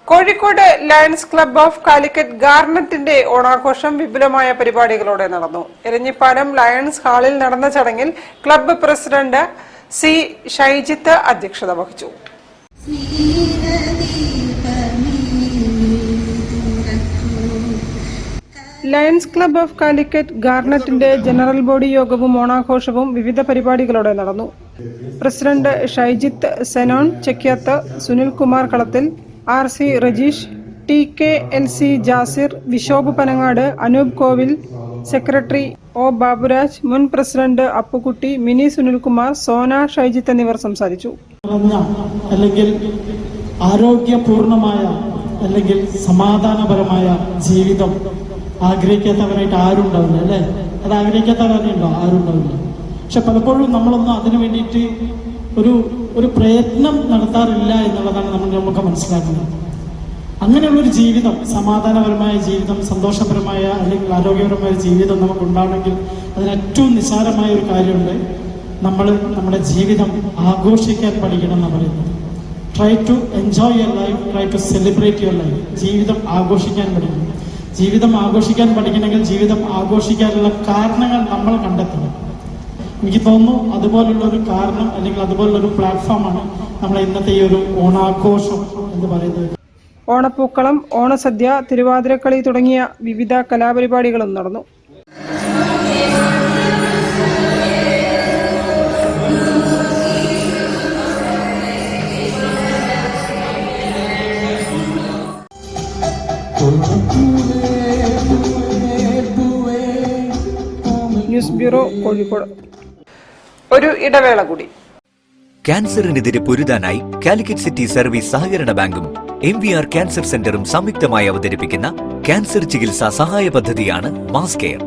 Kozhikode Lions club of Calicut ഗാർനറ്റിന്റെ ഓണാഘോഷം വിപുലമായ പരിപാടികളോടെ നടന്നു. എരഞ്ഞിപ്പാലം ലയൺസ് ഹാളിൽ നടന്ന ചടങ്ങിൽ ക്ലബ്ബ് പ്രസിഡന്റ് സി ഷൈജിത്ത് അധ്യക്ഷത വഹിച്ചു. ലയൺസ് ക്ലബ്ബ് ഓഫ് കാലിക്കറ്റ് ഗാർനറ്റിന്റെ ജനറൽ ബോഡി യോഗവും ഓണാഘോഷവും വിവിധ പരിപാടികളോടെ നടന്നു. President Shaijith, Senon Chekyath, Sunilkumar Kalathil, RC Rajeesh, TKLC Jasir, Vishob Panangad, Anoop Kovil, secretary O Baburaj, മുൻ പ്രസിഡന്റ് അപ്പുകുട്ടി, മിനി സുനിൽകുമാർ, സോന, ഷൈജിത്ത് എന്നിവർ സംസാരിച്ചു. അല്ലെങ്കിൽ ആരോഗ്യപൂർണമായ അല്ലെങ്കിൽ സമാധാനപരമായ ജീവിതം ആഗ്രഹിക്കാത്തവരായിട്ട് ആരും ഉണ്ടാവില്ല, അല്ലേ? അത് ആഗ്രഹിക്കാത്തവരുണ്ടോ? ആരും ഉണ്ടാവില്ല. പക്ഷെ പലപ്പോഴും നമ്മളൊന്നും അതിനു വേണ്ടിയിട്ട് ഒരു പ്രയത്നം നടത്താറില്ല എന്നുള്ളതാണ് നമുക്ക് മനസ്സിലാക്കുന്നത്. അങ്ങനെയുള്ളൊരു ജീവിതം, സമാധാനപരമായ ജീവിതം, സന്തോഷപരമായ അല്ലെങ്കിൽ ആരോഗ്യപരമായ ജീവിതം നമുക്ക് ഉണ്ടാവണമെങ്കിൽ അതിന് ഏറ്റവും നിസ്സാരമായ ഒരു കാര്യമുണ്ട്. നമ്മൾ നമ്മുടെ ജീവിതം ആഘോഷിക്കാൻ പഠിക്കണം എന്ന് പറയുന്നത്. Try to enjoy your life, try to celebrate your life. ജീവിതം ആഘോഷിക്കാൻ പഠിക്കണം. ജീവിതം ആഘോഷിക്കാൻ പഠിക്കണമെങ്കിൽ ജീവിതം ആഘോഷിക്കാനുള്ള കാരണങ്ങൾ നമ്മൾ കണ്ടെത്തണം. എനിക്ക് തോന്നുന്നു അതുപോലുള്ള ഒരു കാരണം അല്ലെങ്കിൽ അതുപോലുള്ള ഒരു പ്ലാറ്റ്ഫോമാണ് നമ്മളെ ഇന്നത്തെ ഈ ഒരു ഓണാഘോഷം എന്ന് പറയുന്നത്. ഓണപ്പൂക്കളം, ഓണസദ്യ, തിരുവാതിരക്കളി തുടങ്ങിയ വിവിധ കലാപരിപാടികളും നടന്നു. News bureau, Kozhikode. ഒരു ഇടവേള കൂടി. ക്യാൻസറിനെതിരെ പൊരുതാനായി കാലിക്കറ്റ് സിറ്റി സർവീസ് സഹകരണ ബാങ്കും MVR ക്യാൻസർ സെന്ററും സംയുക്തമായി അവതരിപ്പിക്കുന്ന ക്യാൻസർ ചികിത്സാ സഹായ പദ്ധതിയാണ് മാസ് കെയർ.